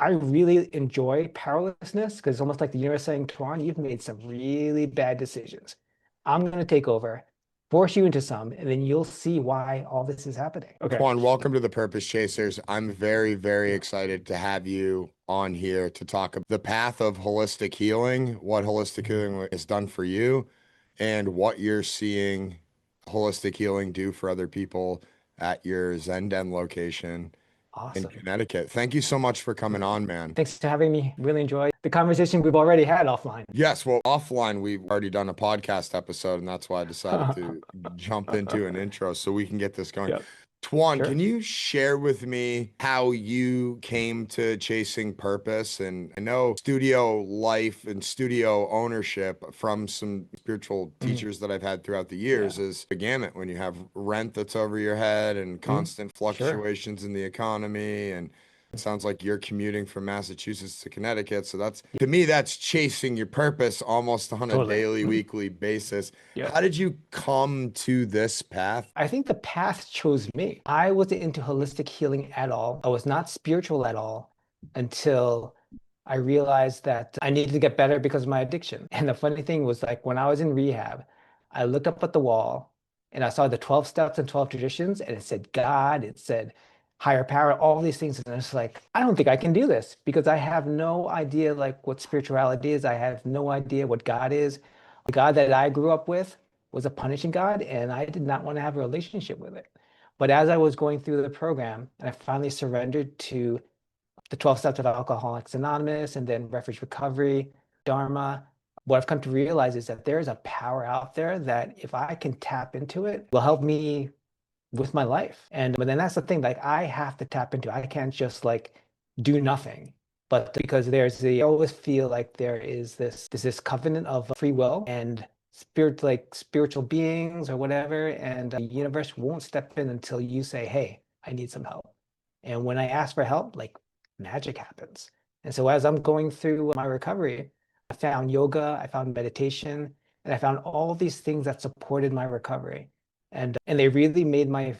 I really enjoy powerlessness because it's almost like the universe saying, Tuan, you've made some really bad decisions. I'm going to take over, force you into some, and then you'll see why all this is happening. Okay. Thuan, welcome to the Purpose Chasers. I'm very, very excited to have you on here to talk about the path of holistic healing, what holistic healing has done for you, and what you're seeing holistic healing do for other people at your Zen Den location in Awesome. Connecticut. Thank you so much for coming on, man. Thanks for having me. Really enjoyed the conversation we've already had offline. Yes, well, offline, we've already done a podcast episode, and that's why I decided to jump into an intro so we can get this going. Yep. Tuan, Sure. can you share with me how you came to chasing purpose? And I know studio life and studio ownership from some spiritual Mhm. teachers that I've had throughout the Yeah. years is a gamut when you have rent that's over your head and Mhm. constant Sure. fluctuations in the economy. And it sounds like you're commuting from Massachusetts to Connecticut. So that's, to me, that's chasing your purpose almost on a Totally. daily, Mhm. weekly basis. Yep. How did you come to this path? I think the path chose me. I wasn't into holistic healing at all. I was not spiritual at all until I realized that I needed to get better because of my addiction. And the funny thing was like when I was in rehab, I looked up at the wall and I saw the 12 steps and 12 traditions and it said God, it said higher power, all these things. And it's like, I don't think I can do this because I have no idea like what spirituality is. I have no idea what God is. The God that I grew up with was a punishing God, and I did not want to have a relationship with it. But as I was going through the program, and I finally surrendered to the 12 steps of Alcoholics Anonymous and then Refuge Recovery, Dharma, what I've come to realize is that there's a power out there that if I can tap into it, will help me with my life. And but then that's the thing, like I have to tap into. I can't just like do nothing. But because I always feel like there's this covenant of free will and spirit, like spiritual beings or whatever, and the universe won't step in until you say, "Hey, I need some help." And when I ask for help, like magic happens. And so as I'm going through my recovery, I found yoga, I found meditation, and I found all these things that supported my recovery and they really made my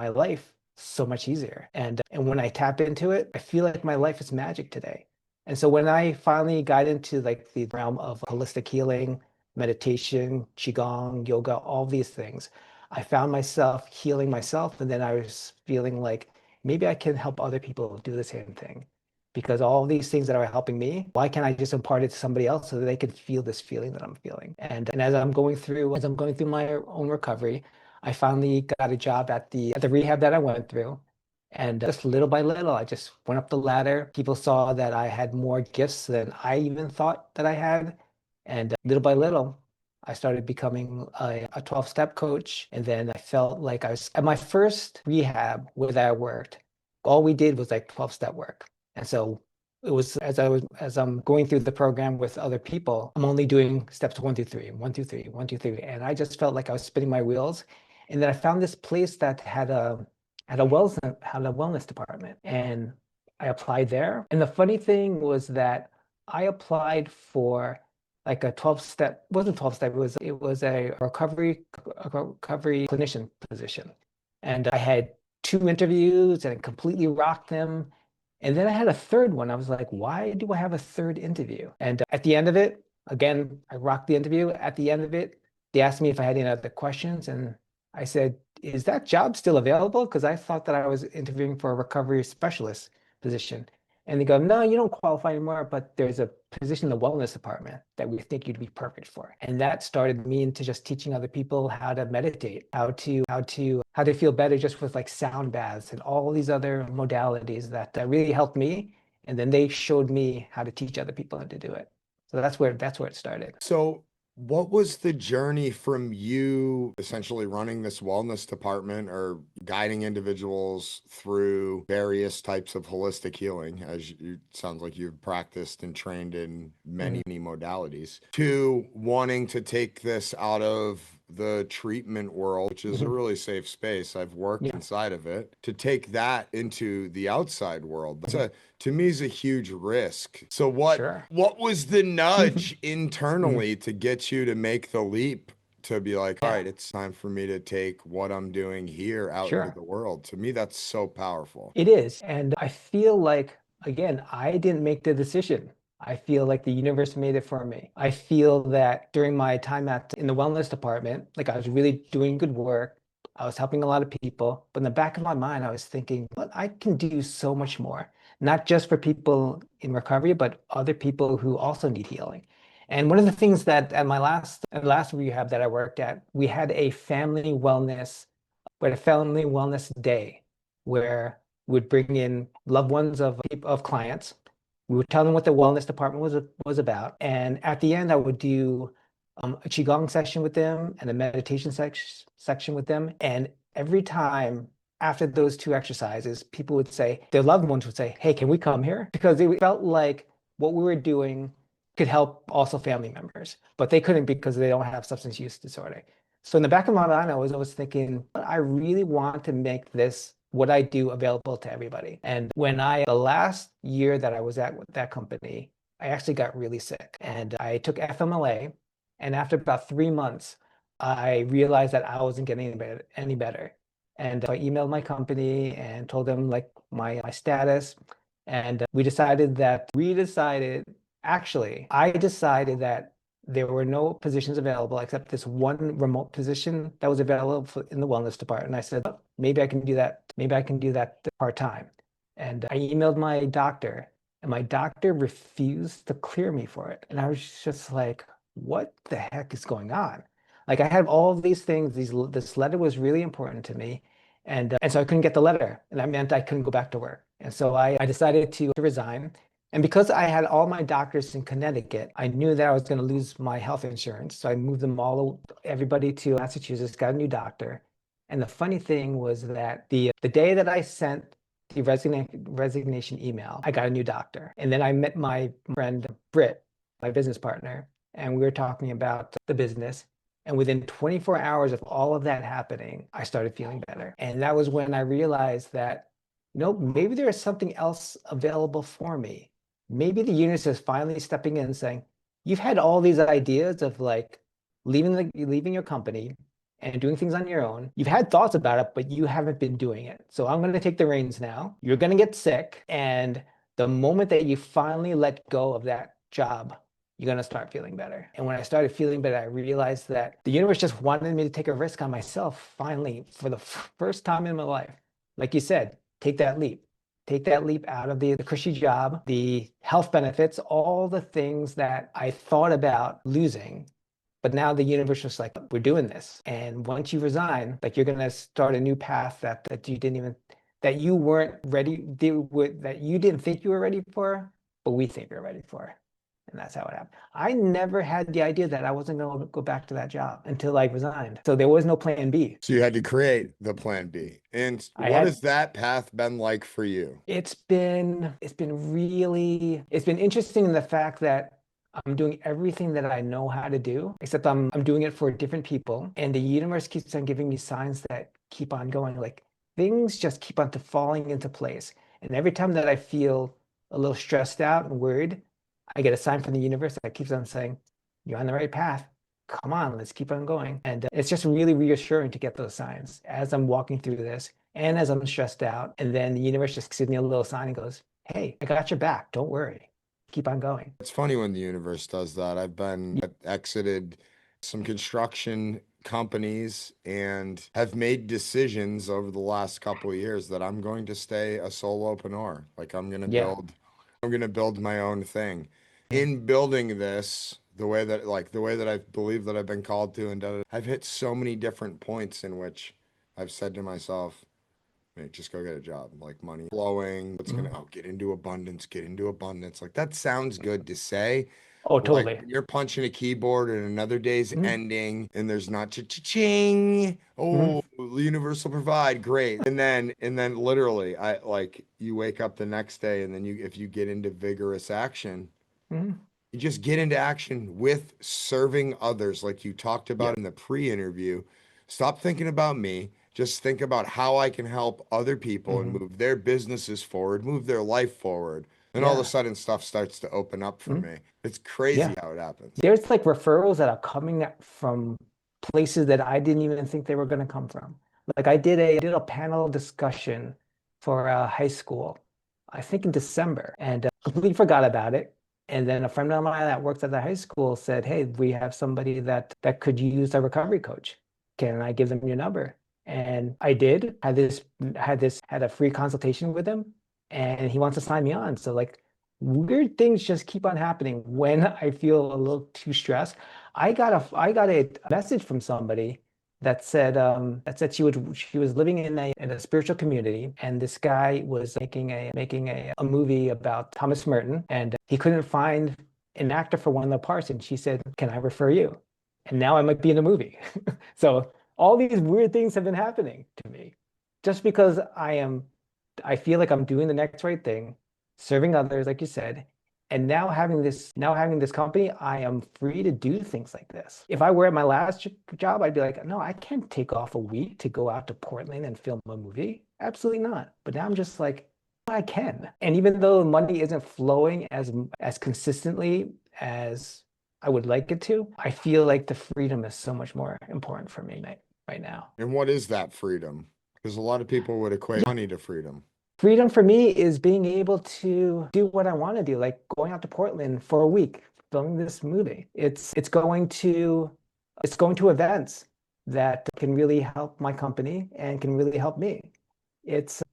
life so much easier. And when I tap into it, I feel like my life is magic today. And so when I finally got into like the realm of holistic healing, meditation, qigong, yoga, all these things, I found myself healing myself, and then I was feeling like maybe I can help other people do the same thing. Because all these things that are helping me, why can't I just impart it to somebody else so that they can feel this feeling that I'm feeling? And as I'm going through my own recovery, I finally got a job at the rehab that I went through. And just little by little, I just went up the ladder. People saw that I had more gifts than I even thought that I had. And little by little, I started becoming a 12-step coach. And then I felt like I was at my first rehab where I worked. All we did was like 12-step work. And so it was as I'm going through the program with other people, I'm only doing steps one, two, three, one, two, three, one, two, three. And I just felt like I was spinning my wheels. And then I found this place that had a wellness department. And I applied there. And the funny thing was that I applied for like a 12-step, wasn't 12-step, it was a recovery clinician position. And I had two interviews and it completely rocked them. And then I had a third one. I was like, why do I have a third interview? And at the end of it, again, I rocked the interview. At the end of it, they asked me if I had any other questions. And I said, is that job still available? Because I thought that I was interviewing for a recovery specialist position. And they go, no, you don't qualify anymore, but there's a position in the wellness department that we think you'd be perfect for. And that started me into just teaching other people how to meditate, how to feel better just with like sound baths and all these other modalities that really helped me. And then they showed me how to teach other people how to do it. So that's where it started. So, what was the journey from you essentially running this wellness department or guiding individuals through various types of holistic healing, as you sounds like you've practiced and trained in many, Mhm. many modalities, to wanting to take this out of the treatment world, which is a Mhm. really safe space. I've worked Yeah, inside of it, to take that into the outside world. That's mhm. a to me is a huge risk. So what Sure. what was the nudge Mhm. internally to get you to make the leap to be like, all Yeah, right, it's time for me to take what I'm doing here out into sure. the world? To me, that's so powerful. It is. And I feel like again, I didn't make the decision. I feel like the universe made it for me. I feel that during my time in the wellness department, like I was really doing good work. I was helping a lot of people, but in the back of my mind, I was thinking, but I can do so much more, not just for people in recovery, but other people who also need healing. And one of the things that at the last rehab that I worked at, we had a family wellness day where we'd bring in loved ones of clients. We would tell them what the wellness department was about, and at the end, I would do a qigong session with them and a meditation section with them. And every time after those two exercises, people would say, their loved ones would say, "Hey, can we come here?" Because they felt like what we were doing could help also family members, but they couldn't because they don't have substance use disorder. So in the back of my mind, I was always thinking, I really want to make this what I do available to everybody. And the last year that I was at that company, I actually got really sick and I took FMLA. And after about 3 months, I realized that I wasn't getting any better. And so I emailed my company and told them like my status. And I decided that there were no positions available except this one remote position that was available in the wellness department. And I said, "Oh, maybe I can do that. Maybe I can do that part-time." And I emailed my doctor, and my doctor refused to clear me for it. And I was just like, what the heck is going on? Like I had all of these things, this letter was really important to me. And so I couldn't get the letter, and that meant I couldn't go back to work. And so I decided to resign. And because I had all my doctors in Connecticut, I knew that I was going to lose my health insurance. So I moved everybody to Massachusetts, got a new doctor. And the funny thing was that the day that I sent the resignation email, I got a new doctor. And then I met my friend Britt, my business partner, and we were talking about the business. And within 24 hours of all of that happening, I started feeling better. And that was when I realized that, maybe there is something else available for me. Maybe the universe is finally stepping in and saying, you've had all these ideas of like leaving your company and doing things on your own. You've had thoughts about it, but you haven't been doing it. So I'm going to take the reins now. You're going to get sick. And the moment that you finally let go of that job, you're going to start feeling better. And when I started feeling better, I realized that the universe just wanted me to take a risk on myself, finally, for the first time in my life. Like you said, take that leap. Take that leap out of the cushy job, the health benefits, all the things that I thought about losing. But now the universe was like, we're doing this. And once you resign, like you're going to start a new path that you didn't even, that you weren't ready, that you didn't think you were ready for, but we think you're ready for. And that's how it happened. I never had the idea that I wasn't going to go back to that job until I resigned. So there was no plan B. So you had to create the plan B. And I what had has that path been like for you? It's been interesting in the fact that I'm doing everything that I know how to do, except I'm doing it for different people. And the universe keeps on giving me signs that keep on going. Like things just keep on falling into place. And every time that I feel a little stressed out and worried, I get a sign from the universe that keeps on saying, you're on the right path. Come on, let's keep on going. And it's just really reassuring to get those signs as I'm walking through this and as I'm stressed out. And then the universe just gives me a little sign and goes, hey, I got your back. Don't worry. Keep on going. It's funny when the universe does that. I've exited some construction companies and have made decisions over the last couple of years that I'm going to stay a solopreneur. Like Yeah. I'm going to build my own thing. Mm, In building this, the way that I believe that I've been called to and done it, I've hit so many different points in which I've said to myself, "Hey, just go get a job, like money flowing. What's gonna mm. get into abundance, get into abundance." Like that sounds good to say, Oh, but like totally. when you're punching a keyboard and another day's Mm, ending and there's not cha-ching. mm, Oh, the universe will provide, great. And then literally, I like you wake up the next day and then if you get into vigorous action, mm. you just get into action with serving others, like you talked about Yep. in the pre-interview. Stop thinking about me. Just think about how I can help other people and Hmm. move their businesses forward, move their life forward. And all of a Yeah. slike, sudden, stuff starts to open up for Mm, me. It's crazy yeah. how it happens. There's like referrals that are coming from places that I didn't even think they were going to come from. Like I did a panel discussion for high school, I think in December, and completely forgot about it. And then a friend of mine that works at the high school said, "Hey, we have somebody that could use a recovery coach. Can I give them your number?" And I did. Had a free consultation with him, and he wants to sign me on. So like weird things just keep on happening when I feel a little too stressed. I got a message from somebody that said she was living in a spiritual community, and this guy was making a movie about Thomas Merton, and he couldn't find an actor for one of the parts, and she said, "Can I refer you?" And now I might be in a movie. So all these weird things have been happening to me just because I feel like I'm doing the next right thing, serving others, like you said. And now having this company, I am free to do things like this. If I were at my last job, I'd be like, no, I can't take off a week to go out to Portland and film a movie. Absolutely not. But now I'm just like, I can. And even though money isn't flowing as consistently as I would like it to, I feel like the freedom is so much more important for me right now. And what is that freedom? Because a lot of people would equate money to freedom. Freedom for me is being able to do what I want to do, like going out to Portland for a week, filming this movie. It's going to events that can really help my company and can really help me. It's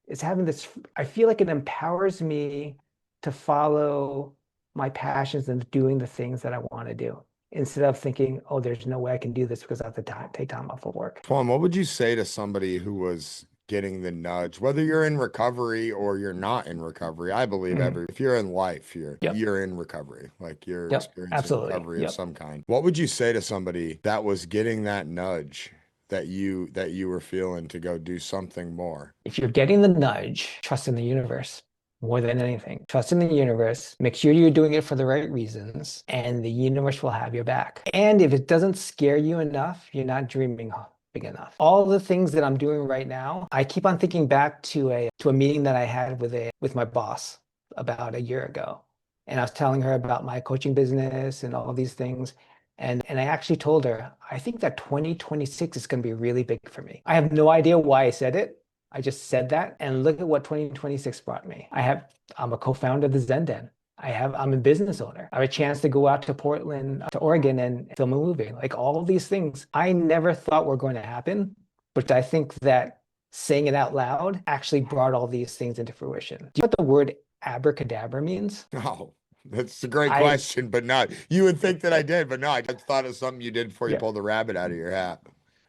it's having this, I feel like it empowers me to follow my passions and doing the things that I want to do instead of thinking, oh, there's no way I can do this because I have to take time off of work. Thuan, what would you say to somebody who was getting the nudge, whether you're in recovery or you're not in recovery? I believe Mhm. if you're in life, you're Yep. you're in recovery, like you're Yep. experiencing Absolutely. recovery of Yep. some kind. What would you say to somebody that was getting that nudge that you were feeling to go do something more? If you're getting the nudge, trust in the universe more than anything. Trust in the universe. Make sure you're doing it for the right reasons, and the universe will have your back. And if it doesn't scare you enough, you're not dreaming big enough. All the things that I'm doing right now, I keep on thinking back to a meeting that I had with my boss about a year ago. And I was telling her about my coaching business and all these things. And I actually told her, I think that 2026 is going to be really big for me. I have no idea why I said it. I just said that, and look at what 2026 brought me. I'm a co-founder of the Zen Den. I'm a business owner. I have a chance to go out to Portland, to Oregon and film a movie. Like all of these things I never thought were going to happen, but I think that saying it out loud actually brought all these things into fruition. Do you know what the word abracadabra means? Oh, that's a great I, question, but not. You would think that I did, but no, I just thought of something you did before you yeah, pulled the rabbit out of your hat.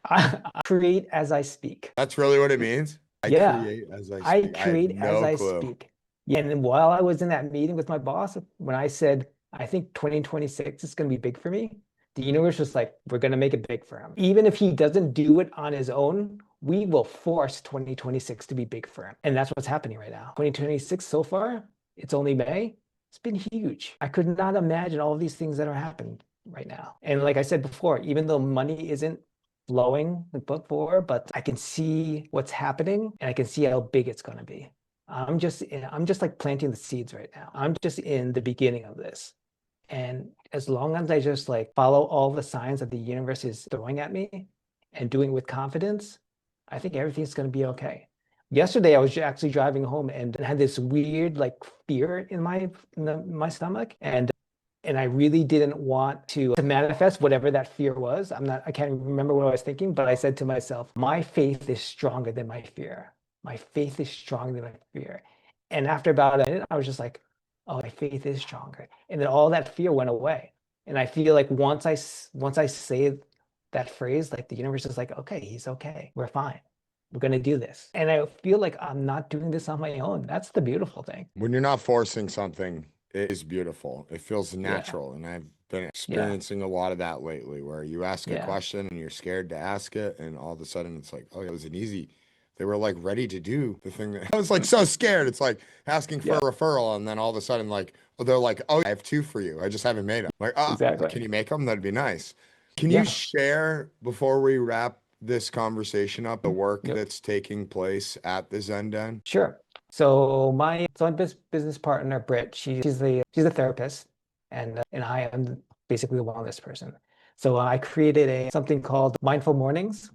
I create as I speak. That's really what it means. I Yeah, create as I I speak. I have create as no I clue. speak. Yeah, and then while I was in that meeting with my boss, when I said, I think 2026 is going to be big for me, the universe was like, we're going to make it big for him. Even if he doesn't do it on his own, we will force 2026 to be big for him. And that's what's happening right now. 2026 so far, it's only May. It's been huge. I could not imagine all of these things that are happening right now. And like I said before, even though money isn't flowing like before, but I can see what's happening and I can see how big it's going to be. I'm just like planting the seeds right now. I'm just in the beginning of this. And as long as I just like follow all the signs that the universe is throwing at me and doing with confidence, I think everything's going to be okay. Yesterday, I was actually driving home and had this weird like fear in my stomach, and I really didn't want to manifest whatever that fear was. I can't remember what I was thinking, but I said to myself, my faith is stronger than my fear. My faith is stronger than my fear. And after about a minute, I was just like, oh, my faith is stronger. And then all that fear went away. And I feel like once I say that phrase, like the universe is like, okay, he's okay. We're fine. We're going to do this. And I feel like I'm not doing this on my own. That's the beautiful thing. When you're not forcing something, it is beautiful. It feels Yeah. natural. And I've been Yeah. experiencing a lot of that lately where you ask a Yeah. question and you're scared to ask it. And all of a sudden it's like, oh, it was an easy. They were like ready to do the thing that I was like so scared. It's like asking for a Yeah. referral. And then all of a sudden, like, oh, they're like, oh, I have two for you. I just haven't made them. Like, ah, Exactly. can you make them? That'd be nice. Can you Yeah. share before we wrap this conversation up the work Yep. that's taking place at the Zen Den? Sure. So my business partner, Britt, she's a therapist, and I am basically a wellness person. So I created a something called Mindful Mornings,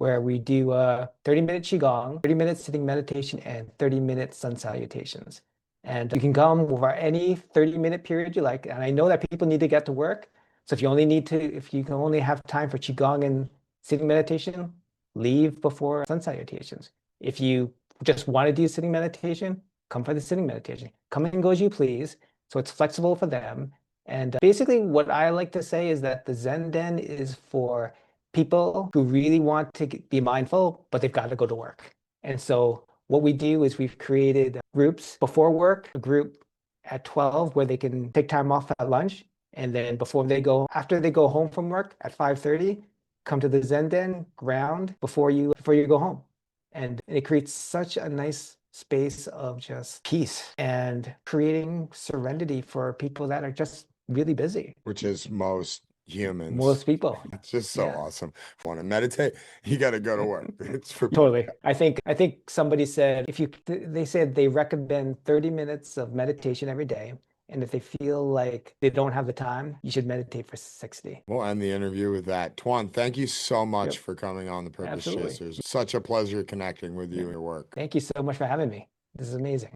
where we do 30-minute Qigong, 30-minute sitting meditation, and 30-minute sun salutations. And you can come over any 30-minute period you like. And I know that people need to get to work. So if you can only have time for Qigong and sitting meditation, leave before sun salutations. If you just want to do sitting meditation, come for the sitting meditation. Come and go as you please. So it's flexible for them. And basically, what I like to say is that the Zen Den is for people who really want to be mindful, but they've got to go to work. And so what we do is we've created groups before work, a group at 12 where they can take time off at lunch. And then after they go home from work at 5:30, come to the Zen Den, ground before you go home. And it creates such a nice space of just peace and creating serenity for people that are just really busy. Which is most humans. Most people. It's just so awesome. If you want to meditate, you got to go to work. It's for Totally. I think somebody said they said they recommend 30 minutes of meditation every day. And if they feel like they don't have the time, you should meditate for 60. We'll end the interview with that. Thuan, thank you so much Yep. for coming on the Purpose Absolutely. Chasers. Such a pleasure connecting with you and your work. Thank you so much for having me. This is amazing.